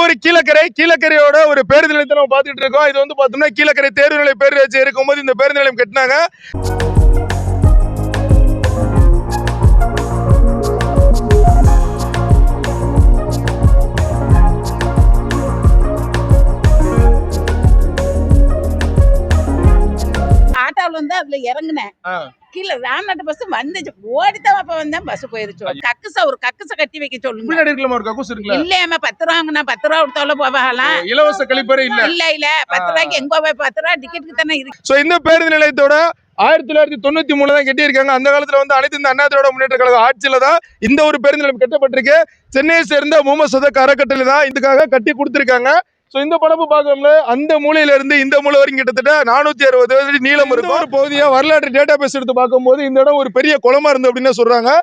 ஒரு கீழக்கரையோட ஒரு பேருந்து நிலையத்தை நம்ம பார்த்துட்டு இருக்கோம். இது வந்து பார்த்தோம்னா கீழக்கரை தேர்வு நிலை பேரூராட்சி இருக்கும்போது இந்த பேருந்து நிலையம் கட்டினாங்க. ஆட்டோல வந்து அதுல இறங்குனேன். கீழே ராம்நாட்டு பஸ் வந்துச்சு, ஓடித்தான் அப்ப வந்தேன், பஸ் போயிருச்சு. ஒரு கக்குச கட்டி வைக்க சொல்லுங்க. பின்னாடி இருக்கலாமா ஒரு கக்கூஸ் இருக்குல்ல? இல்லையாம 10 ரூபாங்க, 10 ரூபா கொடுத்தால போகலாம். இலவச கழிப்பறை இல்ல. இல்ல 10 ரூபாய்க்கு எங்க போய் 10 ரூபா டிக்கெட்டுக்கு தானே இருக்கு. சோ இந்த பேருந்து நிலையத்தோட 1993 தான் கட்டியிருக்காங்க. அந்த காலத்துல வந்து அனைத்து இந்த அண்ணா திராவிட முன்னேற்ற கழக ஆட்சியில தான் இந்த ஒரு பேருந்து நிலையம் கட்டப்பட்டிருக்கு. சென்னையை சேர்ந்த முகமது சதக் அறக்கட்டளை தான் இதுக்காக கட்டி கொடுத்திருக்காங்க. சோ இந்த படப்பு பார்க்கணும்ல, அந்த மூலையில இருந்து இந்த மூலை வரைக்கும் கிட்டத்தட்ட 460 அடி நீளம் இருக்கும். ஒரு பகுதியா வரலாற்று டேட்டா பேஸ் எடுத்து பார்க்கும்போது இந்த இடம் ஒரு பெரிய குளமா இருந்து அப்படின்னு சொல்றாங்க.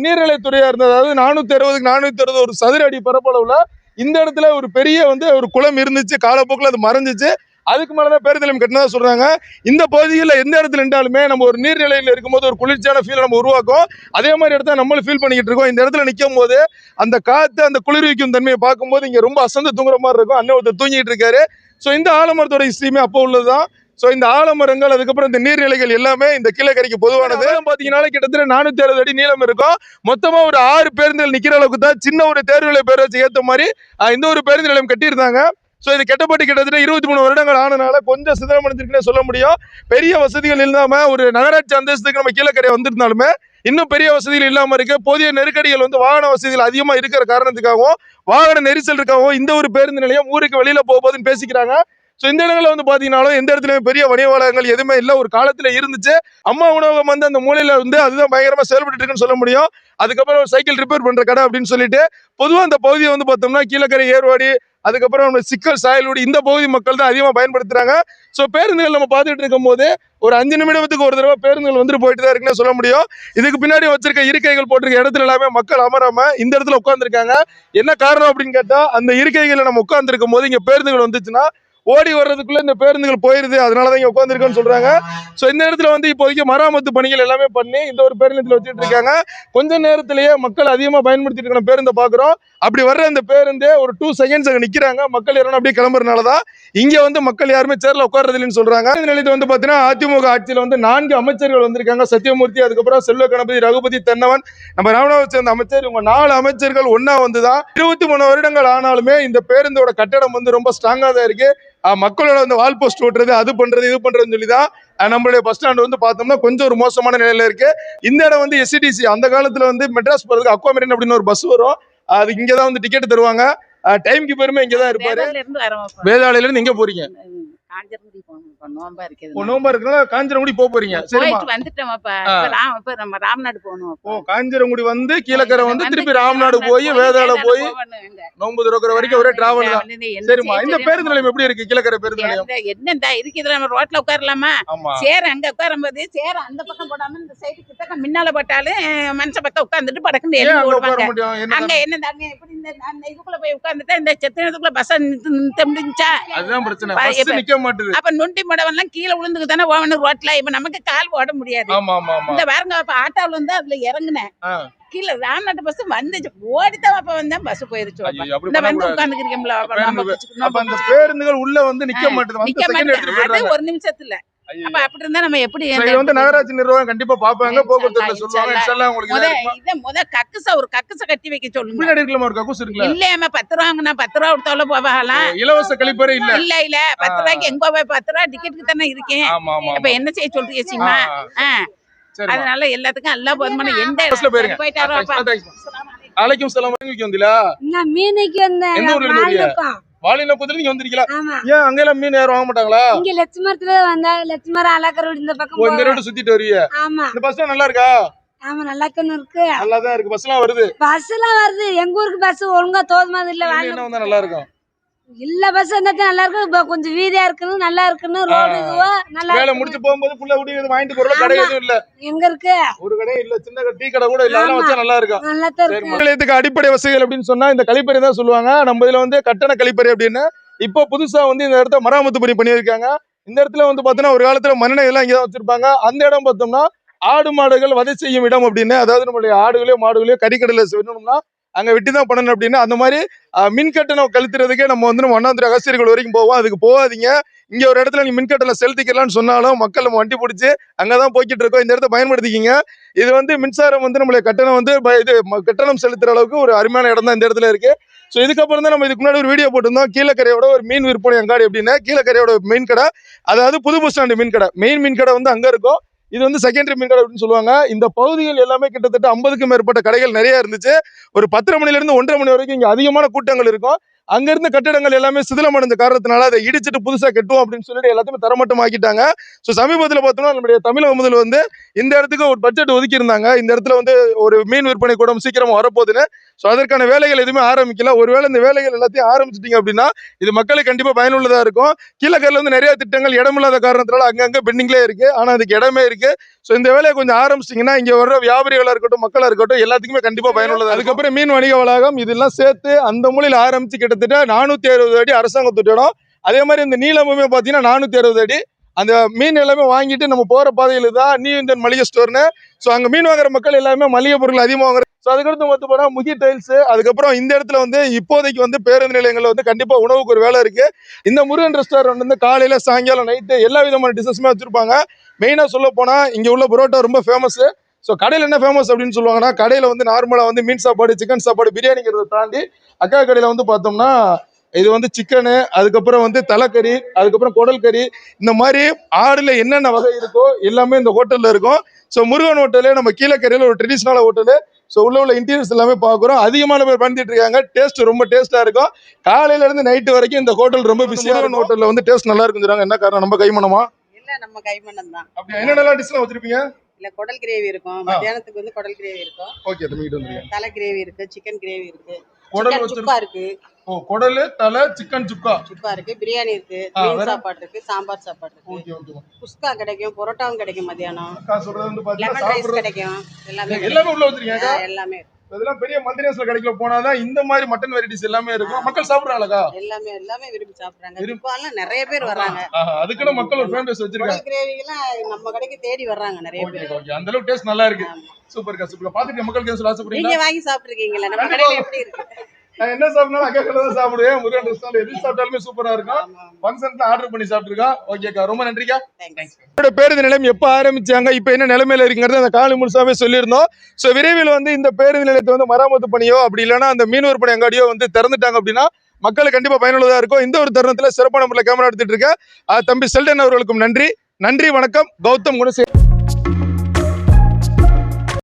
நீர்நிலைத்துறையா இருந்தது. அதாவது 460க்கு 460 ஒரு சதுர அடி பரப்பளவுல இந்த இடத்துல ஒரு பெரிய வந்து ஒரு குளம் இருந்துச்சு. காலப்போக்கில் அது மறைஞ்சிச்சு. அதுக்கு மேலதான் பேருந்து நிலையம் கட்டினதா சொல்றாங்க. இந்த பகுதியில் எந்த இடத்துல இருந்தாலுமே நம்ம ஒரு நீர்நிலையில் இருக்கும்போது ஒரு குளிர்ச்சியான ஃபீல் நம்ம உருவாக்கும். அதே மாதிரி இடத்த நம்மளும் ஃபீல் பண்ணிக்கிட்டு இருக்கோம். இந்த இடத்துல நிற்கும் போது அந்த காத்து, அந்த குளிர்விக்கும் தன்மையை பார்க்கும்போது இங்க ரொம்ப அசந்து தூங்குற மாதிரி இருக்கும். அண்ணன் ஒருத்தர் தூங்கிட்டு இருக்காரு. ஸோ இந்த ஆலமரத்தோட ஹிஸ்டரியுமே அப்போ உள்ளதுதான். ஸோ இந்த ஆலமரங்கள், அதுக்கப்புறம் இந்த நீர்நிலைகள் எல்லாமே இந்த கீழக்கரைக்கு பொதுவானது. பாத்தீங்கன்னா கிட்டத்தட்ட 460 அடி நீளம் இருக்கும். மொத்தமா ஒரு 6 பேருந்துகள் நிக்கிற அளவுக்கு தான் சின்ன ஒரு தேர்வு நிலை பேரூராட்சி ஏற்ற மாதிரி இந்த ஒரு பேருந்து நிலையம் கட்டியிருந்தாங்க. ஸோ இது கட்டப்பட்டு கிட்டத்தட்ட 23 வருடங்கள் ஆனனால கொஞ்சம் சிதறமடைஞ்சிருக்குன்னு சொல்ல முடியும். பெரிய வசதிகள் இல்லாம ஒரு நகராட்சி அந்தஸ்துக்கு நம்ம கீழக்கரை வந்திருந்தாலுமே இன்னும் பெரிய வசதிகள் இல்லாம இருக்கு. போதிய நெருக்கடிகள் வந்து வாகன வசதிகள் அதிகமா இருக்கிற காரணத்துக்காகவும் வாகன நெரிசல் இருக்காகவும் இந்த ஒரு பேருந்து நிலையம் ஊருக்கு வெளியில போகுதுன்னு பேசிக்கிறாங்க. ஸோ இந்த இடங்களில் வந்து பாத்தீங்கன்னாலும் எந்த இடத்துலயும் பெரிய வணிக வளங்கள் எதுவுமே இல்லை. ஒரு காலத்துல இருந்துச்சு. அம்மா உணவகம் வந்து அந்த மூலையில வந்து அதுதான் பயங்கரமா செயல்பட்டு இருக்குன்னு சொல்ல முடியும். அதுக்கப்புறம் ஒரு சைக்கிள் ரிப்பேர் பண்ற கடை அப்படின்னு சொல்லிட்டு பொதுவா அந்த பகுதியை வந்து பார்த்தோம்னா கீழக்கரை, ஏர்வாடி, அதுக்கப்புறம் சிக்கல், சாயல்குடி இந்த பகுதி மக்கள் தான் அதிகமாக பயன்படுத்துறாங்க. ஸோ பேருந்துகள் நம்ம பார்த்துட்டு இருக்கும் போது ஒரு 5 நிமிடத்துக்கு ஒரு தடவை பேருந்துகள் வந்துட்டு போயிட்டு தான் இருக்குன்னு சொல்ல முடியும். இதுக்கு பின்னாடி வச்சிருக்க இருக்கைகள் போட்டிருக்க இடத்துல எல்லாமே மக்கள் அமராம இந்த இடத்துல உட்காந்துருக்காங்க. என்ன காரணம் அப்படின்னு கேட்டா, அந்த இருக்கைகளை நம்ம உட்கார்ந்துருக்கும் போது இங்க பேருந்துகள் வந்துச்சுன்னா ஓடி வர்றதுக்குள்ள இந்த பேருந்துகள் போயிருது. அதனாலதான் இங்க உட்காந்துருக்கோன்னு சொல்றாங்க. சோ இந்த இடத்துல வந்து இப்போதைக்கு மராமத்து பணிகள் எல்லாமே பண்ணி இந்த ஒரு பேருந்துல வச்சுட்டு இருக்காங்க. கொஞ்ச நேரத்திலேயே மக்கள் அதிகமா பயன்படுத்திட்டு இருக்கிற பேருந்தை பாக்குறோம். அப்படி வர்ற இந்த பேருந்தே ஒரு 2 செகண்ட்ஸ் அங்க நிக்கிறாங்க. மக்கள் யாரும் அப்படியே கிளம்புறதுனாலதான் இங்க வந்து மக்கள் யாருமே சேர்ல உட்கார்றது இல்லைன்னு சொல்றாங்க. இந்த நிலையத்தை வந்து பாத்தீங்கன்னா அதிமுக ஆட்சியில வந்து 4 அமைச்சர்கள் வந்திருக்காங்க. சத்தியமூர்த்தி, அதுக்கப்புறம் செல்வ கணபதி, ரகுபதி, தென்னவன், நம்ம ராமநாதபுரத்தை சேர்ந்த அமைச்சர், இவங்க 4 அமைச்சர்கள் ஒன்னா வந்துதான் 23 வருடங்கள் ஆனாலுமே இந்த பேருந்தோட கட்டடம் வந்து ரொம்ப ஸ்ட்ராங்கா தான் இருக்கு. மக்களோட வந்து வால் போஸ்ட் ஓட்டுறது, அது பண்றது, இது பண்றதுன்னு சொல்லிதான் நம்மளுடைய பஸ் ஸ்டாண்ட் வந்து பார்த்தோம்னா கொஞ்சம் ஒரு மோசமான நிலையில இருக்கு. இந்த இடம் வந்து SCTC அந்த காலத்துல வந்து மெட்ராஸ் போறதுக்கு அக்வாமெரின் அப்படின்னு ஒரு பஸ் வரும். அது இங்கதான் வந்து டிக்கெட் தருவாங்க. டைம் கீப்பருமே இங்கதான் இருப்பாரு. வேதாளையில இருந்து எங்க போறீங்க? நோம்பா இருக்கனால காஞ்சனகுடி போக போறீங்க. ராம்நாடு போகணும். காஞ்சனகுடி வந்து கீழக்கரை வந்து திருப்பி ராம்நாடு போய் வேதாளை போய் நோம்பு திறக்கிற வரைக்கும் ஒரே டிராவல் தான். சரிம்மா, இந்த பேருந்து நிலையம் எப்படி இருக்கு? கீழக்கரை பேருந்து நிலையம் என்னடா இருக்குது, நம்ம ரோட்ல உட்காரலாமா? சேர் அங்க உட்காரும் போது சேர் அந்த பக்கம் போடாம இந்த சைடு கிட்ட முன்னால போட்டாலும் மனுஷ பக்கம் உட்கார்ந்துட்டு படக்குன்னு அங்க என்ன எப்படி இதுக்குள்ள போய் உட்கார்ந்துட்டா இந்த செத்தனத்துக்குள்ள பஸ் நின்னுச்சா? அதுதான் பிரச்சனை, பஸ் நிக்க மாட்டேது. அப்ப நொண்டி மடவெல்லாம் கீழே விழுந்துக்கு தானே போகணும் ரோட்ல. இப்ப நமக்கு கால் ஓட முடியாது. இந்த பாருங்க, அப்ப ஆட்டோல வந்து அதுல இறங்குனேன். கீழே ராம்நாட்டு பஸ் வந்துச்சு, ஓடித்தான் அப்ப வந்தேன், பஸ் போயிருச்சு. இந்த வந்து உட்கார்ந்துக்கிறீங்களா? அந்த பேருந்துகள் உள்ள வந்து நிக்க மாட்டேது. அது ஒரு நிமிஷத்துல. அப்ப அப்படி இருந்தா நம்ம எப்படி வந்து நகராட்சி நிர்வாகம் கண்டிப்பா பாப்பாங்க, போக்குவரத்து சொல்லுவாங்க. முத ஒரு கக்குச கட்டி வைக்க சொல்லுங்க. பின்னாடி இருக்கலாமா ஒரு கக்கூஸ் இருக்குல்ல? இல்லையாம 10 ரூபாங்க, 10 ரூபா கொடுத்தால போகலாம். இலவச கழிப்பறை இல்ல. இல்ல 10 ரூபாய்க்கு எங்க போய் 10 ரூபா டிக்கெட்டுக்கு தானே இருக்கேன். இப்ப என்ன செய்ய சொல்றீங்க சீமா? அதனால எல்லாத்துக்கும் எல்லா போதுமான எந்த இடத்துல போயிட்டாரோ. அலைக்கும் சலாம். வந்தீங்களா? நான் மீனுக்கு வந்தேன். எந்த ஊர்ல இருந்து? வாலினபுரத்துல நீங்க வந்திருக்கீங்களா? ஏன் அங்க எல்லாம் மீன் யாரும் வாங்க மாட்டாங்களா? இங்க லட்சுமரத்துல வந்தா லட்சுமரம் அலக்கரோடு இந்த பக்கம் இந்த ரோட் சுத்திட்டு வரீங்க. ஆமா. இந்த பஸ் நல்லா இருக்கா? ஆமா, நல்லா இருக்கு. நல்லா தான் இருக்கு. பஸ் எல்லாம் வருது. பஸ் எல்லாம் வருது. எங்க ஊருக்கு பஸ் ஒழுங்கா தோதுமாது இல்ல. என்ன வந்தா நல்லா இருக்கும்? இல்ல பஸ் வந்தா நல்லா இருக்கும். இப்ப கொஞ்சம் வீதியா இருக்குன்னு நல்லா இருக்குன்னு ரோடு இதுவா நல்லா. வேலை முடிச்சு போகும்போது புள்ள குடி வாங்கிட்டு போறல, கடை எதுவும் இல்ல. எங்க இருக்கு? ஒரு கடை இல்ல, சின்ன டீ கடை கூட இல்ல. அதெல்லாம் வச்சா நல்லா இருக்கும். நல்லா தான் இருக்கு. நிலையத்துக்கு அடிப்படை வசதிகள் அப்படின்னு சொன்னா இந்த கழிப்பறை தான் சொல்லுவாங்க. நம்ம இதுல வந்து கட்டண கழிப்பறை அப்படின்னு இப்போ புதுசா வந்து இந்த இடத்த மராமத்து பணி பண்ணியிருக்காங்க. இந்த இடத்துல வந்து பாத்தீங்கன்னா ஒரு காலத்துல மண்ணெண்ணெய் எல்லாம் இங்கதான் வச்சிருப்பாங்க. அந்த இடம் பார்த்தோம்னா ஆடு மாடுகள் வதை செய்யும் இடம் அப்படின்னு, அதாவது நம்மளுடைய ஆடுகளையோ மாடுகளையோ கறிக்கடையில வேணும்னா அங்க வெட்டி தான் பண்ணணும் அப்படின்னு அந்த மாதிரி மின் கட்டணம் கழித்துறதுக்கே நம்ம வந்து ஒன்னாந்திர அகஸ்தியர்கள் வரைக்கும் போவோம். அதுக்கு போகாதீங்க. இங்க ஒரு இடத்துல நீங்க மின் கட்டணம் செலுத்திக்கலாம்னு சொன்னாலும் மக்கள் நம்ம வண்டி பிடிச்சி அங்கதான் போய்கிட்டு இருக்கோம். இந்த இடத்த பயன்படுத்திக்கிங்க. இது வந்து மின்சாரம் வந்து நம்மளுடைய கட்டணம் வந்து கட்டணம் செலுத்துற அளவுக்கு ஒரு அருமையான இடம் தான் இந்த இடத்துல இருக்கு. ஸோ இதுக்கப்புறம் தான் நம்ம இதுக்கு முன்னாடி ஒரு வீடியோ போட்டிருந்தோம், கீழக்கரையோட ஒரு மீன் விற்பனை அங்காடி அப்படின்னு. கீழக்கரையோட மீன் கடை, அதாவது புது பஸ் ஸ்டாண்டு மீன் கடை, மெயின் மீன் கடை வந்து அங்க இருக்கும். இது வந்து செகண்டரி மீன் கடை அப்படின்னு சொல்லுவாங்க. இந்த பகுதிகள் எல்லாமே கிட்டத்தட்ட 50க்கும் மேற்பட்ட கடைகள் நிறைய இருந்துச்சு. ஒரு 10:30 மணில இருந்து 1:30 மணி வரைக்கும் இங்க அதிகமான கூட்டங்கள் இருக்கும். அங்க இருந்த கட்டிடங்கள் எல்லாமே சிதிலமடைந்த காரணத்தினால அதை இடிச்சிட்டு புதுசா கட்டுவோம் அப்படின்னு சொல்லிட்டு எல்லாத்தையுமே தரமட்டம் ஆக்கிட்டாங்க. ஸோ சமீபத்தில் பார்த்தோம்னா நம்முடைய தமிழக முதல்வர் வந்து இந்த இடத்துக்கு ஒரு பட்ஜெட் ஒதுக்கி இருந்தாங்க. இந்த இடத்துல வந்து ஒரு மீன் விற்பனை கூடம் சீக்கிரமா வரப்போகுதுன்னு. ஸோ அதற்கான வேலைகள் எதுவுமே ஆரம்பிக்கல. ஒருவேளை இந்த வேலைகள் எல்லாத்தையும் ஆரம்பிச்சிட்டீங்க அப்படின்னா இது மக்களுக்கு கண்டிப்பா பயனுள்ளதா இருக்கும். கீழக்கரையில வந்து நிறைய திட்டங்கள் இடமில்லாத காரணத்தினால அங்கங்க பெண்டிங்லேயே இருக்கு. ஆனா அதுக்கு இடமே இருக்கு. ஸோ இந்த வேலையை கொஞ்சம் ஆரம்பிச்சிட்டிங்கன்னா இங்க வர்ற வியாபாரிகளா இருக்கட்டும், மக்களா இருக்கட்டும், எல்லாத்துக்குமே கண்டிப்பா பயனுள்ளதா. அதுக்கப்புறம் மீன் வணிக வளாகம் இதெல்லாம் சேர்த்து அந்த மூலையில் ஆரம்பிச்சு கிட்டத்தட்ட 460 அடி அரசாங்கத்தோட இடம். அதே மாதிரி இந்த நீளமுமே பாத்தீங்கன்னா 460 அடி. அந்த மீன் எல்லாமே வாங்கிட்டு நம்ம போற பாதையில தான் நியூ இந்தியன் மளிகை ஸ்டோர்னு. ஸோ அங்க மீன் வாங்குற மக்கள் எல்லாமே மளிகை பொருள் அதிகமாக வாங்குற. ஸோ அதுக்கடுத்து மொத்தம் போனா முகி டைல்ஸ். அதுக்கப்புறம் இந்த இடத்துல வந்து இப்போதைக்கு வந்து பேருந்து நிலையங்கள்ல வந்து கண்டிப்பா உணவுக்கு ஒரு வேலை இருக்கு. இந்த முருகன் ரெஸ்டாரண்ட் வந்து காலையில சாயங்காலம் நைட்டு எல்லா விதமான டிஷஸுமே வச்சிருப்பாங்க. மெயினா சொல்ல போனா இங்க உள்ள புரோட்டா ரொம்ப ஃபேமஸ். ஸோ கடையில் என்ன ஃபேமஸ் அப்படின்னு சொல்லுவாங்கன்னா, கடையில் வந்து நார்மலாக வந்து மீன் சாப்பாடு, சிக்கன் சாப்பாடு, பிரியாணிங்கிறத தாண்டி அக்கா கடையில் வந்து பார்த்தோம்னா இது வந்து சிக்கனு, அதுக்கப்புறம் வந்து தலைக்கறி, அதுக்கப்புறம் குடல் கறி, இந்த மாதிரி ஆடுல என்னென்ன வகை இருக்கோ எல்லாமே இந்த ஹோட்டல்ல இருக்கும். ஸோ முருகன் ஹோட்டலு நம்ம கீழக்கரையில் ஒரு ட்ரெடிஷ்னல் ஹோட்டலு. ஸோ உள்ள இன்டீரியர்ஸ் எல்லாமே பார்க்குறோம். அதிகமான பேர் பண்ணிட்டு இருக்காங்க. டேஸ்ட் ரொம்ப டேஸ்டா இருக்கும். காலையில இருந்து நைட்டு வரைக்கும் இந்த ஹோட்டல் ரொம்ப பிஸியா இருக்கும். ஹோட்டல்ல வந்து டேஸ்ட் நல்லா இருக்குன்னு என்ன காரணம்? நம்ம கைமணமா? இல்ல நம்ம கைமணம் தான். அப்படி என்னென்னலாம் டிஷ்லாம் வச்சிருப்பீங்க? இல்ல குடல் கிரேவி இருக்கும். மத்தியானத்துக்கு வந்து குடல் கிரேவி இருக்கும். ஓகே, தம்பிட்டு வந்துருங்க. தலை கிரேவி இருக்கு, சிக்கன் கிரேவி இருக்கு, குடல் சிக்கன் சுக்கா இருக்கு. ஓ, குடல், தலை, சிக்கன் சுக்கா இருக்கு, பிரியாணி இருக்கு, மீன் சாப்பாடு இருக்கு, சாம்பார் சாப்பாடு இருக்கு. Okay okay. குஸ்கா கிடைக்கும், பரோட்டாவும் கிடைக்கும் மத்தியானம். அக்கா சொல்றது வந்து பாத்தீங்கன்னா லெமன் ரைஸ் கிடைக்கும். எல்லாமே உள்ள வச்சிருக்கீங்க. எல்லாமே இதெல்லாம் பெரிய மல்டிநேஷனல் கடைக்குள்ள போனாதான் இந்த மாதிரி மட்டன் வெரைட்டிஸ் எல்லாமே இருக்கும். மக்கள் சாப்பிடுறாங்களா? எல்லாமே விரும்பி சாப்பிடுறாங்க. இப்பெல்லாம் நிறைய பேர் வர்றாங்க. அதுக்குன்னு மக்கள் ஒரு ஃபேன் பேஸ் வச்சிருக்காங்க. குடல் கிரேவி எல்லாம் நம்ம கடைக்கு தேடி வர்றாங்க நிறைய பேர். ஓகே, அந்த அளவுக்கு டேஸ்ட் நல்லா இருக்கு. சூப்பர்க்கா சூப்பர். பாத்துட்டு மக்களுக்கு என்ன ஆசைப்படுறீங்க? நீங்க வாங்கி சாப்பிட்டுருக்கீங்களா? நம்ம கடையில எப்படி இருக்கு? நான் என்ன சாப்பிட்டாலும் அக்கா கடை தான் சாப்பிடுவேன். முருகன் ரெஸ்டாரண்ட் எது சாப்பிட்டாலுமே சூப்பரா இருக்கும். ஃபங்க்ஷன்ல ஆர்டர் பண்ணி சாப்பிட்டுருக்கோம். ஓகேக்கா, ரொம்ப நன்றிக்கா. என்னோட பேருந்து நிலையம் எப்ப ஆரம்பிச்சாங்க, இப்ப என்ன நிலைமையில இருக்குங்கிறது அந்த காலை முழுசாவே சொல்லியிருந்தோம். ஸோ விரைவில் வந்து இந்த பேருந்து நிலையத்தை வந்து மராமத்து பணியோ அப்படி இல்லைன்னா அந்த மீன் விற்பனை அங்காடியோ வந்து திறந்துட்டாங்க அப்படின்னா மக்களுக்கு கண்டிப்பா பயனுள்ளதா இருக்கும். இந்த ஒரு தருணத்துல சிறப்பான முறையில் கேமரா எடுத்துட்டு இருக்க தம்பி செல்டன் அவர்களுக்கும் நன்றி. வணக்கம். கௌதம் குணசேகரன்.